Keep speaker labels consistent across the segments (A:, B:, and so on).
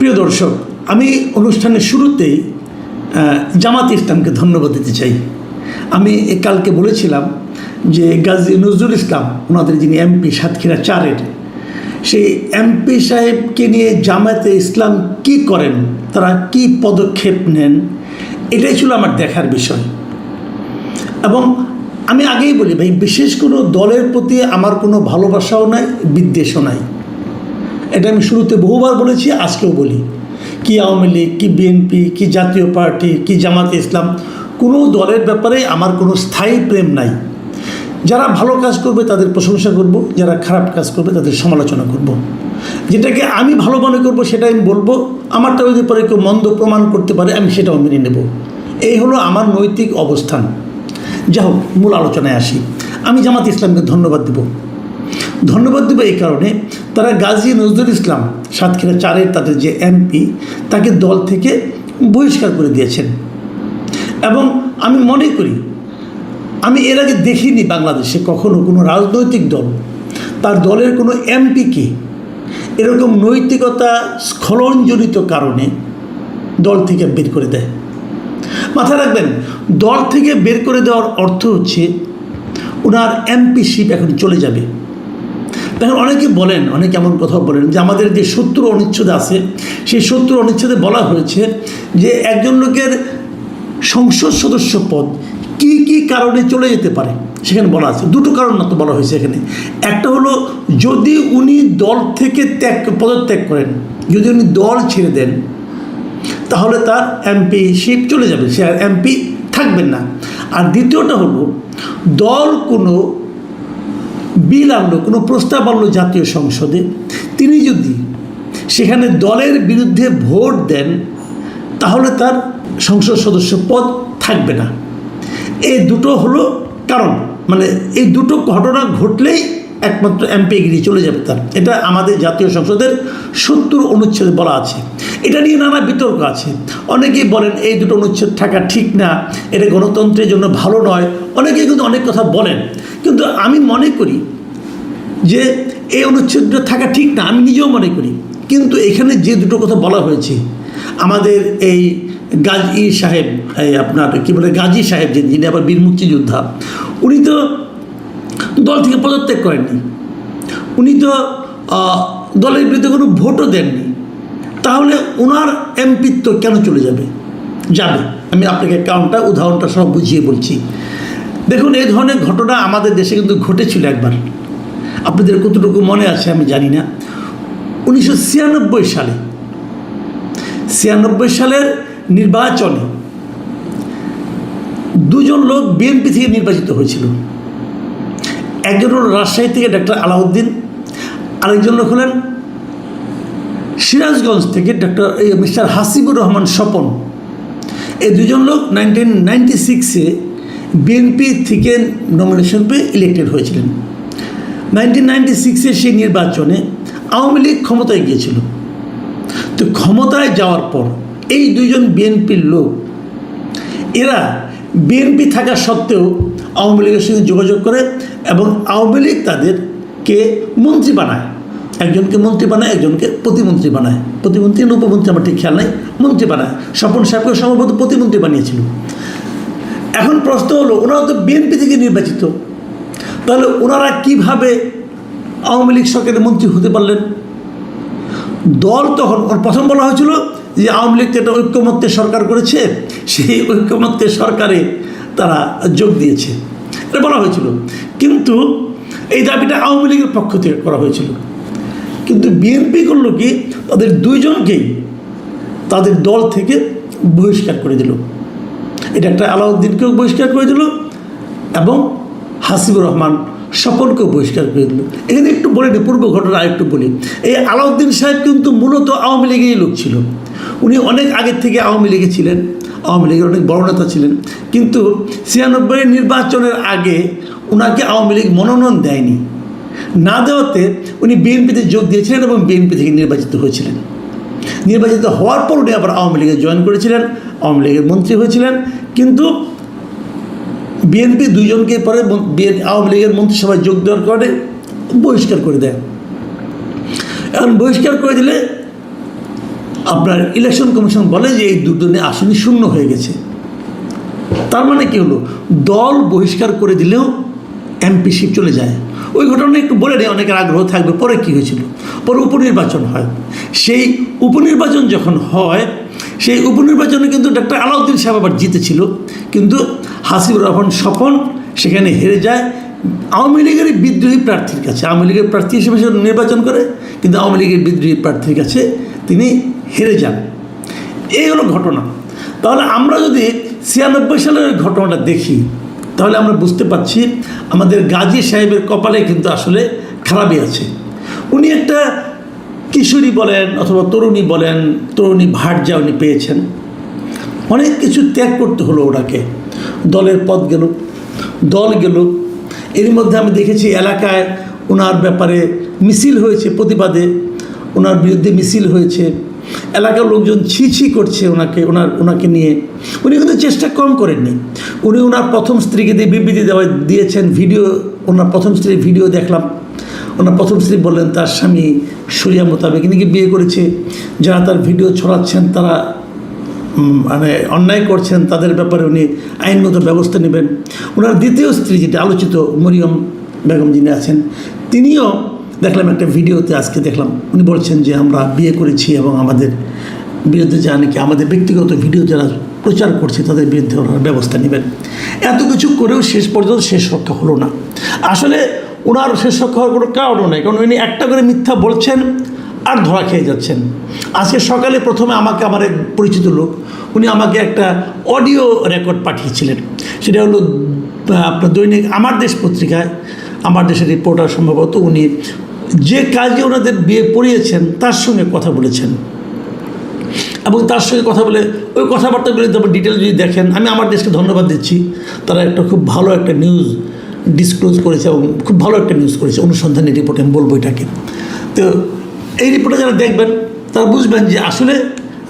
A: প্রিয় দর্শক, আমি অনুষ্ঠানের শুরুতেই জামাত ইসলামকে ধন্যবাদ দিতে চাই। আমি কালকে বলেছিলাম যে গাজী নজরুল ইসলাম, ওনাদের যিনি এমপি সাতক্ষীরা 4-এর, সেই এমপি সাহেবকে নিয়ে জামায়াতে ইসলাম কি করেন, তারা কি পদক্ষেপ নেন, এটাই ছিল আমার দেখার বিষয়। এবং আমি আগেই বলি ভাই, বিশেষ কোনো দলের প্রতি আমার কোনো ভালোবাসাও নাই, বিদ্বেষও নাই। এটা আমি শুরুতে বহুবার বলেছি, আজকেও বলি। কি আওয়ামী লীগ, কি বিএনপি, কি জাতীয় পার্টি, কি জামাতে ইসলাম, কোনো দলের ব্যাপারে আমার কোনো স্থায়ী প্রেম নাই। যারা ভালো কাজ করবে তাদের প্রশংসা করব, যারা খারাপ কাজ করবে তাদের সমালোচনা করব। যেটাকে আমি ভালো মনে করবো সেটা আমি বলবো, আমারটা যদি পরে কেউ মন্দ প্রমাণ করতে পারে আমি সেটাও মেনে নেব। এই হলো আমার নৈতিক অবস্থান। যা হোক, মূল আলোচনায় আসি। আমি জামাত ইসলামকে ধন্যবাদ দেব এই কারণে, তারা গাজী নজরুল ইসলাম সাতক্ষীরা 4-এর তাদের যে এমপি, তাকে দল থেকে বহিষ্কার করে দিয়েছেন। এবং আমি মনে করি, আমি এর আগে দেখিনি বাংলাদেশে কখনো কোনো রাজনৈতিক দল তার দলের কোনো এমপিকে এরকম নৈতিকতা স্খলনজনিত কারণে দল থেকে বের করে দেয়। মাথায় রাখবেন, দল থেকে বের করে দেওয়ার অর্থ হচ্ছে ওনার এমপিশিপ এখন চলে যাবে। দেখেন, অনেকে বলেন, অনেকে এমন কথা বলেন যে আমাদের যে 70 অনুচ্ছেদ আছে, সেই 70 অনুচ্ছেদে বলা হয়েছে যে একজন লোকের সংসদ সদস্য পদ কি কি কারণে চলে যেতে পারে। সেখানে বলা আছে দুটো কারণ মাত্র বলা হয়েছে এখানে। একটা হলো যদি উনি দল থেকে পদত্যাগ করেন, যদি উনি দল ছেড়ে দেন, তাহলে তার এমপিশিপ চলে যাবে, সে আর এমপি থাকবেন না। আর দ্বিতীয়টা হলো দল কোনো বিল আনলো, কোনো প্রস্তাব আনলো জাতীয় সংসদে, তিনি যদি সেখানে দলের বিরুদ্ধে ভোট দেন, তাহলে তার সংসদ সদস্য পদ থাকবে না। এই দুটো হলো কারণ, মানে এই দুটো ঘটনা ঘটলেই একমাত্র এমপিগিরি চলে যাবে তার। এটা আমাদের জাতীয় সংসদের 70 অনুচ্ছেদে বলা আছে। এটা নিয়ে নানা বিতর্ক আছে। অনেকেই বলেন এই দুটো অনুচ্ছেদ থাকা ঠিক না, এটা গণতন্ত্রের জন্য ভালো নয়। অনেকেই কিন্তু অনেক কথা বলেন, কিন্তু আমি মনে করি যে এই অনুচ্ছেদটা থাকা ঠিক না, আমি নিজেও মনে করি। কিন্তু এখানে যে দুটো কথা বলা হয়েছে, আমাদের এই গাজী সাহেব, আপনার কী বলে, গাজী সাহেব যিনি আবার বীর মুক্তিযোদ্ধা, উনি তো দল থেকে পদত্যাগ করেননি, উনি তো দলের বিরুদ্ধে কোনো ভোটও দেননি। তাহলে ওনার এমপিত্ব কেন চলে যাবে? আমি আপনাকে কারণটা, উদাহরণটা সব বুঝিয়ে বলছি। দেখুন, এই ধরনের ঘটনা আমাদের দেশে কিন্তু ঘটেছিল একবার। আপনাদের কতটুকু মনে আছে আমি জানি না। 1996 সালে, 96 সালের নির্বাচনে দুজন লোক বিএনপি থেকে নির্বাচিত হয়েছিল। একজন হল রাজশাহী থেকে ডক্টর আলাউদ্দিন, আরেকজন লোক হলেন সিরাজগঞ্জ থেকে মিস্টার হাসিবুর রহমান স্বপন। এই দুজন লোক 1996-এ বিএনপি থেকে নমিনেশন পেয়ে ইলেক্টেড হয়েছিলেন। 1996-এ সেই নির্বাচনে আওয়ামী লীগ ক্ষমতায় গিয়েছিল। তো ক্ষমতায় যাওয়ার পর এই দুইজন বিএনপির লোক, এরা বিএনপি থাকা সত্ত্বেও আওয়ামী লীগের সঙ্গে যোগাযোগ করে এবং আওয়ামী লীগ তাদেরকে মন্ত্রী বানায়। একজনকে মন্ত্রী বানায়, একজনকে প্রতিমন্ত্রী বানায়। প্রতিমন্ত্রী না উপমন্ত্রী আমার ঠিক খেয়াল নাই, মন্ত্রী বানায়। স্বপন সাহেবকে সম্ভবত প্রতিমন্ত্রী বানিয়েছিল। এখন প্রশ্ন হলো, ওনারা তো বিএনপি থেকে নির্বাচিত, তাহলে ওনারা কীভাবে আওয়ামী লীগ সরকারের মন্ত্রী হতে পারলেন? দল তখন প্রথম বলা হয়েছিল যে আওয়ামী লীগ তো একটা ঐক্যমত্যের সরকার করেছে, সেই ঐক্যমত্যের সরকারে তারা যোগ দিয়েছে, এটা বলা হয়েছিল। কিন্তু এই দাবিটা আওয়ামী লীগের পক্ষ থেকে করা হয়েছিল। কিন্তু বিএনপি করলো কি, তাদের দুইজনকেই তাদের দল থেকে বহিষ্কার করে দিল। এটা একটা আলাউদ্দিনকেও বহিষ্কার করে দিল এবং হাসিবুর রহমান স্বপনকেও বহিষ্কার করে দিল। এখানে একটু বলে নিই, পূর্ব ঘটনা আরেকটু বলি। এই আলাউদ্দিন সাহেব কিন্তু মূলত আওয়ামী লীগেরই লোক ছিল। উনি অনেক আগের থেকে আওয়ামী লীগে ছিলেন, আওয়ামী লীগের অনেক বড় নেতা ছিলেন। কিন্তু 96 নির্বাচনের আগে ওনাকে আওয়ামী লীগ মনোনয়ন দেয়নি। না দেওয়াতে উনি বিএনপিতে যোগ দিয়েছিলেন এবং বিএনপি থেকে নির্বাচিত হয়েছিলেন। নির্বাচিত হওয়ার পর উনি আবার আওয়ামী লীগে জয়েন করেছিলেন, আওয়ামী লীগের মন্ত্রী হয়েছিলেন। কিন্তু বিএনপি দুইজনকে পরে আওয়ামী লীগের মন্ত্রিসভায় যোগ দেওয়ার কারণে বহিষ্কার করে দেয়। এখন বহিষ্কার করে দিলে আপনার ইলেকশন কমিশন বলে যে এই দুজনে আসনই শূন্য হয়ে গেছে। তার মানে কি হলো, দল বহিষ্কার করে দিলেও এমপিশিপ চলে যায়। ওই ঘটনা একটু বলে নেই, অনেকের আগ্রহ থাকবে। পরে কী হয়েছিল, পরে উপনির্বাচন হয়। সেই উপনির্বাচন যখন হয়, সেই উপনির্বাচনে কিন্তু ডক্টর আলাউদ্দিন সাহেব আবার জিতেছিল, কিন্তু হাসিবুর রহমান স্বপন সেখানে হেরে যায় আওয়ামী লীগের বিদ্রোহী প্রার্থীর কাছে। আওয়ামী লীগের প্রার্থী হিসেবে সে নির্বাচন করে, কিন্তু আওয়ামী লীগের বিদ্রোহী প্রার্থীর কাছে তিনি হেরে যান। এই হলো ঘটনা। তাহলে আমরা যদি 96 সালের ঘটনাটা দেখি, তাহলে আমরা বুঝতে পারছি আমাদের গাজী সাহেবের কপালে কিন্তু আসলে খারাপই আছে। উনি একটা কিশোরী বলেন অথবা তরুণী বলেন, তরুণী ভার্যা উনি পেয়েছেন। অনেক কিছু ত্যাগ করতে হলো ওনাকে। দলের পদ গেল, দল গেল। এর মধ্যে আমি দেখেছি এলাকায় ওনার ব্যাপারে মিছিল হয়েছে, প্রতিবাদে ওনার বিরুদ্ধে মিছিল হয়েছে। এলাকার লোকজন ছি করছে ওনাকে নিয়ে। উনি কিন্তু চেষ্টা কম করেননি। উনি ওনার প্রথম স্ত্রীকে দিয়ে বিবৃতি দিয়েছেন। ভিডিও, ওনার প্রথম স্ত্রীর ভিডিও দেখলাম। ওনার প্রথম স্ত্রী বললেন তার স্বামী শরিয়া মোতাবেক নাকি বিয়ে করেছে। যারা তার ভিডিও ছড়াচ্ছেন তারা মানে অন্যায় করছেন, তাদের ব্যাপারে উনি আইনগত ব্যবস্থা নেবেন। ওনার দ্বিতীয় স্ত্রী, যেটা আলোচিত মরিয়ম বেগম যিনি আছেন, তিনিও দেখলাম একটা ভিডিওতে আজকে দেখলাম, উনি বলছেন যে আমরা বিয়ে করেছি এবং আমাদের বিরুদ্ধে যা নাকি আমাদের ব্যক্তিগত ভিডিও যারা প্রচার করছে তাদের বিরুদ্ধে ওনারা ব্যবস্থা নেবেন। এত কিছু করেও শেষ পর্যন্ত শেষ রক্ষা হলো না। আসলে ওনার শেষ রক্ষা হওয়ার কোনো কারণও নেই, কারণ উনি একটা করে মিথ্যা বলছেন আর ধরা খেয়ে যাচ্ছেন। আজকে সকালে প্রথমে আমার এক পরিচিত লোক, উনি আমাকে একটা অডিও রেকর্ড পাঠিয়েছিলেন। সেটা হলো আপনার দৈনিক আমার দেশ পত্রিকায়, আমার দেশের রিপোর্টার সম্ভবত, উনি যে কাজে ওনাদের বিয়ে পড়িয়েছেন তার সঙ্গে কথা বলেছেন। এবং তার সঙ্গে কথা বলে ওই কথাবার্তাগুলি যেমন ডিটেল যদি দেখেন, আমি আমার দেশকে ধন্যবাদ দিচ্ছি। তারা একটা খুব ভালো একটা নিউজ ডিসক্লোজ করেছে এবং খুব ভালো একটা নিউজ করেছে, অনুসন্ধানী রিপোর্ট আমি বলবো এটাকে। তো এই রিপোর্টে যারা দেখবেন তারা বুঝবেন যে আসলে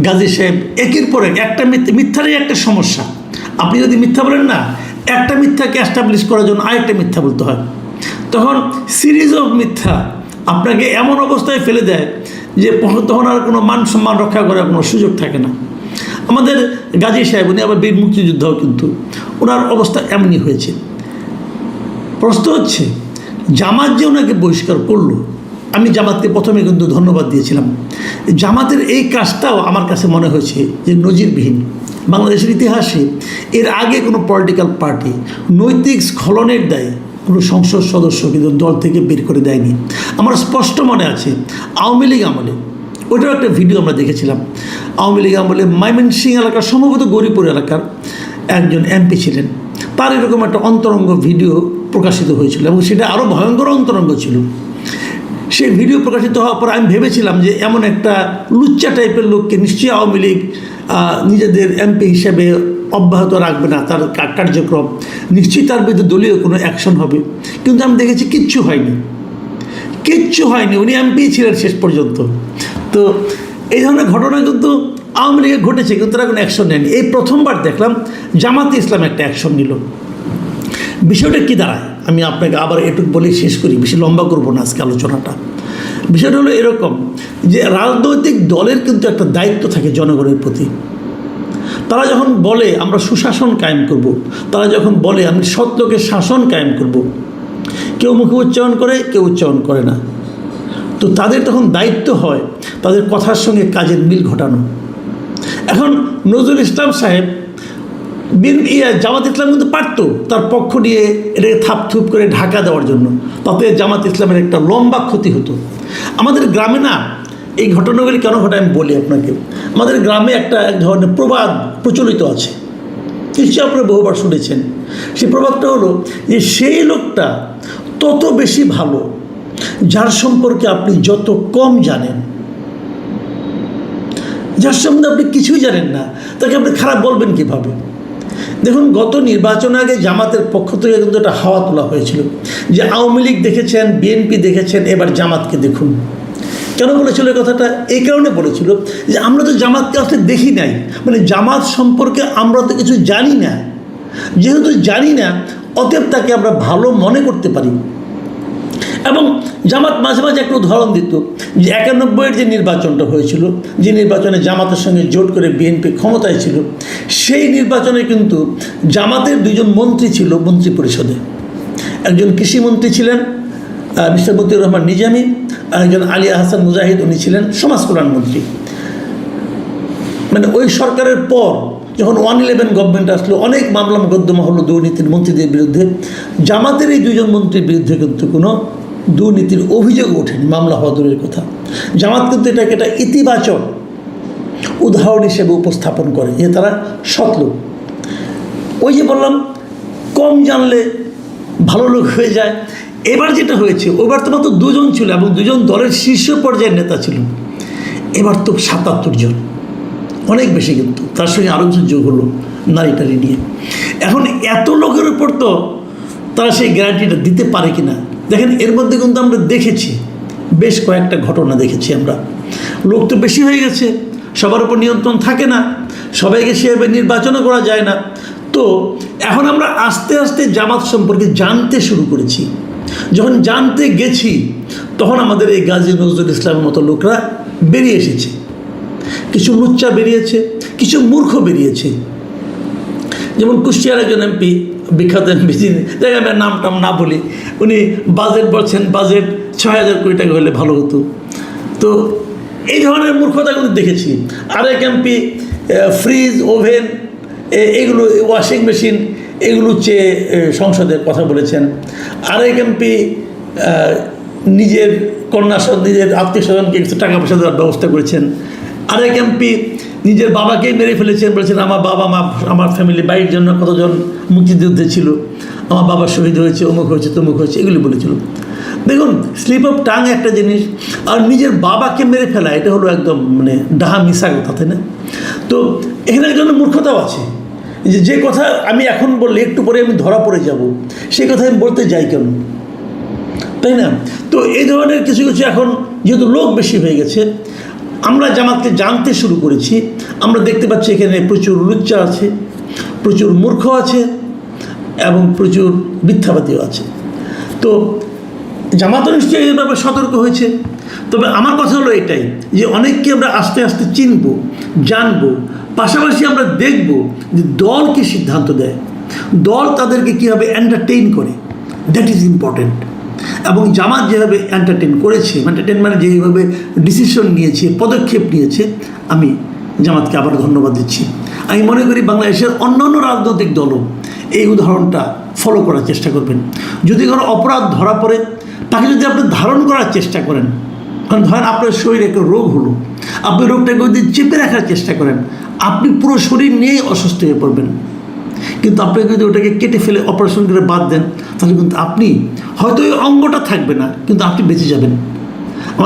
A: গাজী সাহেব একের পর একটা মিথ্যারই একটা সমস্যা। আপনি যদি মিথ্যা বলেন না, একটা মিথ্যাকে এস্টাবলিশ করার জন্য আরেকটা মিথ্যা বলতে হয়, তখন সিরিজ অফ মিথ্যা আপনাকে এমন অবস্থায় ফেলে দেয় যে তখন আর কোনো মান সম্মান রক্ষা করার কোনো সুযোগ থাকে না। আমাদের গাজী সাহেব, উনি আবার বীর মুক্তিযোদ্ধাও, কিন্তু ওনার অবস্থা এমনই হয়েছে। প্রশ্ন হচ্ছে জামাত যে ওনাকে বহিষ্কার করলো, আমি জামাতকে প্রথমে কিন্তু ধন্যবাদ দিয়েছিলাম। জামাতের এই কাজটাও আমার কাছে মনে হয়েছে যে নজিরবিহীন। বাংলাদেশের ইতিহাসে এর আগে কোনো পলিটিক্যাল পার্টি নৈতিক স্খলনের দায়ে কোনো সংসদ সদস্য কিন্তু দল থেকে বের করে দেয়নি। আমার স্পষ্ট মনে আছে আওয়ামী লীগ আমলে, ওইটাও একটা ভিডিও আমরা দেখেছিলাম। আওয়ামী লীগ আমলে ময়মনসিংহ এলাকার, সম্ভবত গৌরীপুর এলাকার একজন এমপি ছিলেন, তার এরকম একটা অন্তরঙ্গ ভিডিও প্রকাশিত হয়েছিল এবং সেটা আরও ভয়ঙ্কর অন্তরঙ্গ ছিল। সেই ভিডিও প্রকাশিত হওয়ার পর আমি ভেবেছিলাম যে এমন একটা লুচ্চা টাইপের লোককে নিশ্চয়ই আওয়ামী লীগ নিজেদের এমপি হিসেবে অব্যাহত রাখবে না, তার কার্যক্রম নিশ্চয়ই তার বিরুদ্ধে দলীয় কোনো অ্যাকশন হবে। কিন্তু আমি দেখেছি কিচ্ছু হয়নি। উনি এমপি ছিলেন শেষ পর্যন্ত। তো এই ধরনের ঘটনা কিন্তু আওয়ামী লীগে ঘটেছে, কিন্তু তারা কোনো অ্যাকশন নেয়নি। এই প্রথমবার দেখলাম জামাতে ইসলাম একটা অ্যাকশন নিল। বিষয়টা কী দাঁড়ায় আমি আপনাকে আবার এটুকু বলেই শেষ করি, বেশি লম্বা করবো না আজকে আলোচনাটা। বিষয়টা হলো এরকম যে রাজনৈতিক দলের কিন্তু একটা দায়িত্ব থাকে জনগণের প্রতি। তারা যখন বলে আমরা সুশাসন কায়েম করব, তারা যখন বলে আমি সৎ লোকের শাসন কায়েম করব, কেউ মুখে উচ্চারণ করে, কেউ উচ্চারণ করে না। তো তাদের তখন দায়িত্ব হয় তাদের কথার সঙ্গে কাজের মিল ঘটানো। এখন নজরুল ইসলাম সাহেব জামাত ইসলাম কিন্তু পারতো তার পক্ষ নিয়ে এটাকে থাপথুপ করে ঢাকা দেওয়ার জন্য, তাতে জামাত ইসলামের একটা লম্বা ক্ষতি হতো। আমাদের গ্রামে না এই ঘটনাগুলি কেন ঘটায় আমি বলি আপনাকে। আমাদের গ্রামে এক ধরনের প্রবাদ প্রচলিত আছে, নিশ্চয়ই আপনারা বহুবার শুনেছেন। সেই প্রবাদটা হলো যে সেই লোকটা তত বেশি ভালো যার সম্পর্কে আপনি যত কম জানেন। যার সম্বন্ধে আপনি কিছুই জানেন না তাকে আপনি খারাপ বলবেন কীভাবে? দেখুন, গত নির্বাচনের আগে জামাতের পক্ষ থেকে কিন্তু একটা হাওয়া তোলা হয়েছিল যে আওয়ামী লীগ দেখেছেন, বিএনপি দেখেছেন, এবার জামাতকে দেখুন। কেন বলেছিল এই কথাটা? এই কারণে বলেছিল যে আমরা তো জামাতকে আসলে দেখি নাই, মানে জামাত সম্পর্কে আমরা তো কিছু জানি না। যেহেতু জানি না, অতএব তাকে আমরা ভালো মনে করতে পারি। এবং জামাত মাঝে মাঝে একটা উদাহরণ দিত যে 91-এর যে নির্বাচনটা হয়েছিল, যে নির্বাচনে জামাতের সঙ্গে জোট করে বিএনপি ক্ষমতায় ছিল, সেই নির্বাচনে কিন্তু জামাতের 2জন মন্ত্রী ছিল মন্ত্রী পরিষদে। একজন কৃষিমন্ত্রী ছিলেন মিস্টার মতিউর রহমান নিজামী, আর একজন আলী আহসান মুজাহিদ, উনি ছিলেন সমাজ কল্যাণমন্ত্রী। মানে ওই সরকারের পর যখন 111 গভর্নমেন্ট আসলো, অনেক মামলা মোকদ্দমা হলো দুর্নীতির মন্ত্রীদের বিরুদ্ধে। জামাতের এই 2জন মন্ত্রীর বিরুদ্ধে কিন্তু কোনো দুর্নীতির অভিযোগ ওঠেনি, মামলা হওয়া দূরের কথা। জামাত কিন্তু এটাকে একটা ইতিবাচক উদাহরণ হিসেবে উপস্থাপন করে যে তারা সৎ লোক। ওই যে বললাম, কম জানলে ভালো লোক হয়ে যায়। এবার যেটা হয়েছে, ওইবার তো মাত্র 2জন ছিল এবং 2জন দলের শীর্ষ পর্যায়ের নেতা ছিল। এবার তো 77 জন, অনেক বেশি। কিন্তু তার সঙ্গে আরও কিছু যোগ হলো নারী টারি নিয়ে। এখন এত লোকের উপর তো তারা সেই গ্যারান্টিটা দিতে পারে কি না। দেখেন, এর মধ্যে কিন্তু আমরা দেখেছি বেশ কয়েকটা ঘটনা দেখেছি আমরা। লোক তো বেশি হয়ে গেছে, সবার উপর নিয়ন্ত্রণ থাকে না, সবাইকে সেভাবে নির্বাচনও করা যায় না। তো এখন আমরা আস্তে আস্তে জামাত সম্পর্কে জানতে শুরু করেছি। যখন জানতে গেছি, তখন আমাদের এই গাজী নজরুল ইসলামের মতো লোকরা বেরিয়ে এসেছে। কিছু লুচ্চা বেরিয়েছে, কিছু মূর্খ বেরিয়েছে। যেমন কুষ্টিয়ার একজন এমপি, বিখ্যাত এমপি, যাই আমি নাম টাম না বলি, উনি বাজেট বলছেন, বাজেট 6000 কোটি টাকা হলে ভালো হতো। তো এই ধরনের মূর্খতা কিন্তু দেখেছি। আরেক এমপি ফ্রিজ, ওভেন, এগুলো, ওয়াশিং মেশিন, এগুলো চেয়ে সংসদের কথা বলেছেন। আরেক এমপি নিজের কন্যা, নিজের আত্মীয় স্বজনকে কিছু টাকা পয়সা দেওয়ার ব্যবস্থা করেছেন। আরেক এমপি নিজের বাবাকেই মেরে ফেলেছেন, বলেছেন আমার বাবা মা, আমার ফ্যামিলি, বাড়ির জন্য কতজন মুক্তিযুদ্ধে ছিল, আমার বাবা শহীদ হয়েছে, অমুক হয়েছে, তমুক হয়েছে, এগুলি বলেছিল। দেখুন, স্লিপ অফ টাং একটা জিনিস, আর নিজের বাবাকে মেরে ফেলা, এটা হলো একদম মানে ডাহা মিশা কথা, তাই না? তো এখানে একজন মূর্খতাও আছে, যে কথা আমি এখন বললে একটু পরে আমি ধরা পড়ে যাব, সেই কথা আমি বলতে যাই কেন, তাই না? তো এই ধরনের কিছু কিছু এখন যেহেতু লোক বেশি হয়ে গেছে, আমরা জামাতকে জানতে শুরু করেছি। আমরা দেখতে পাচ্ছি এখানে প্রচুর লুচ্চা আছে, প্রচুর মূর্খ আছে এবং প্রচুর মিথ্যাবাদীও আছে। তো জামাত নিশ্চয়ই এই ব্যাপারে সতর্ক হয়েছে। তবে আমার কথা হলো এটাই, যে অনেককে আমরা আস্তে আস্তে চিনব, জানব, পাশাপাশি আমরা দেখব যে দল কী সিদ্ধান্ত দেয়, দল তাদেরকে কীভাবে এন্টারটেইন করে, দ্যাট ইজ ইম্পর্টেন্ট। এবং জামাত যেভাবে এন্টারটেইন করেছে, মানে যেভাবে ডিসিশন নিয়েছে, পদক্ষেপ নিয়েছে, আমি জামাতকে আবার ধন্যবাদ দিচ্ছি। আমি মনে করি বাংলাদেশের অন্যান্য রাজনৈতিক দলও এই উদাহরণটা ফলো করার চেষ্টা করবেন। যদি কোনো অপরাধ ধরা পড়ে, তাকে যদি আপনি ধারণ করার চেষ্টা করেন, কারণ ধরেন আপনার শরীরে একটা রোগ হলো, আপনি রোগটাকে যদি চেপে রাখার চেষ্টা করেন, আপনি পুরো শরীর নিয়েই অসুস্থ হয়ে পড়বেন। কিন্তু আপনি যদি ওটাকে কেটে ফেলে অপারেশন করে বাদ দেন, তাহলে কিন্তু আপনি হয়তো ওই অঙ্গটা থাকবে না, কিন্তু আপনি বেঁচে যাবেন।